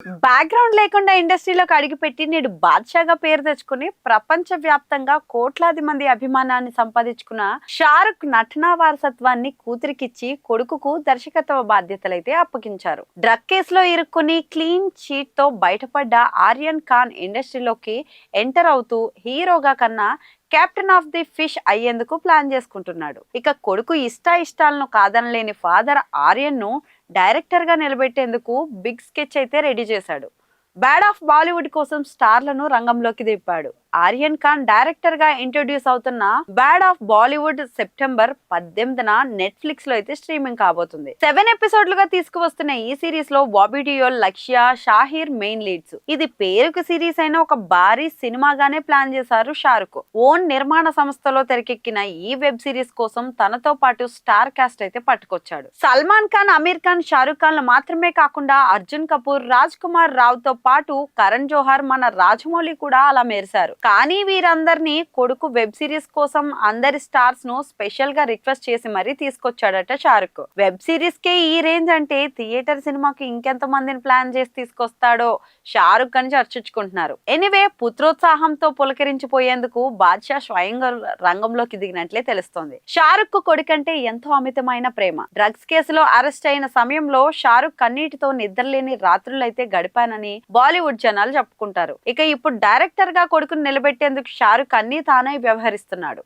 Background లేకుండా ఇండస్ట్రీలోకి అడుగుపెట్టి నేడు బాద్షాగా పేరు తెచ్చుకుని ప్రపంచ వ్యాప్తంగా కోట్లాది మంది అభిమానాన్ని సంపాదించుకున్న షారుఖ్ నటనా వారసత్వాన్ని కూతురికిచ్చి కొడుకుకు దర్శకత్వ బాధ్యతలైతే అప్పగించారు. డ్రగ్ కేసులో ఇరుక్కుని క్లీన్ చీట్ తో బయటపడ్డ ఆర్యన్ ఖాన్ ఇండస్ట్రీలోకి ఎంటర్ అవుతూ హీరోగా కన్నా కెప్టెన్ ఆఫ్ ది ఫిష్ అయ్యేందుకు ప్లాన్ చేసుకుంటున్నాడు. ఇక కొడుకు ఇష్టాలను కాదనలేని ఫాదర్ ఆర్యన్ ను డైరెక్టర్ గా నిలబెట్టేందుకు బిగ్ స్కెచ్ అయితే రెడీ చేశాడు. బ్యాడ్ ఆఫ్ బాలీవుడ్ కోసం స్టార్లను రంగంలోకి దింపాడు. ఆర్యన్ ఖాన్ డైరెక్టర్ గా ఇంట్రొడ్యూస్ అవుతున్న బ్యాడ్ ఆఫ్ బాలీవుడ్ సెప్టెంబర్ 18న నెట్ఫ్లిక్స్ లో అయితే స్ట్రీమింగ్ కాబోతుంది. 7 ఎపిసోడ్లుగా తీసుకువస్తున్న ఈ సిరీస్ లో బాబీ డియోల్, లక్ష్య, షాహీర్ మెయిన్ లీడ్స్. ఇది పేరుకు సిరీస్ అయిన ఒక భారీ సినిమాగానే ప్లాన్ చేశారు షారుఖ్. ఓన్ నిర్మాణ సంస్థలో తెరకెక్కిన ఈ వెబ్ సిరీస్ కోసం తనతో పాటు స్టార్ కాస్ట్ అయితే పట్టుకొచ్చాడు. సల్మాన్ ఖాన్, అమీర్ ఖాన్, షారుఖ్ ఖాన్ మాత్రమే కాకుండా అర్జున్ కపూర్, రాజ్ కుమార్ రావ్ తో పాటు కరణ్ జోహార్, మన రాజమౌళి కూడా అలా మెరిశారు. కానీ వీరందరినీ కొడుకు వెబ్ సిరీస్ కోసం అందరి స్టార్స్ ను స్పెషల్ గా రిక్వెస్ట్ చేసి మరీ తీసుకొచ్చాడట షారుఖ్. వెబ్ సిరీస్ కే ఈ రేంజ్ అంటే థియేటర్ సినిమాకి ఇంకెంత మందిని ప్లాన్ చేసి తీసుకొస్తాడో షారుఖ్ అని చర్చించుకుంటున్నారు. ఎనివే, పుత్రోత్సాహంతో పులకరించిపోయేందుకు బాద్షా స్వయంగా రంగంలోకి దిగినట్లే తెలుస్తోంది. షారుఖ్ కొడుకంటే ఎంతో అమితమైన ప్రేమ. డ్రగ్స్ కేసులో అరెస్ట్ అయిన సమయంలో షారుఖ్ కన్నీటితో నిద్రలేని రాత్రులైతే గడిపానని బాలీవుడ్ జనాలు చెప్పుకుంటారు. ఇక ఇప్పుడు డైరెక్టర్ గా కొడుకుని నిలబెట్టేందుకు షారుఖ్ అన్ని తానే వ్యవహరిస్తున్నాడు.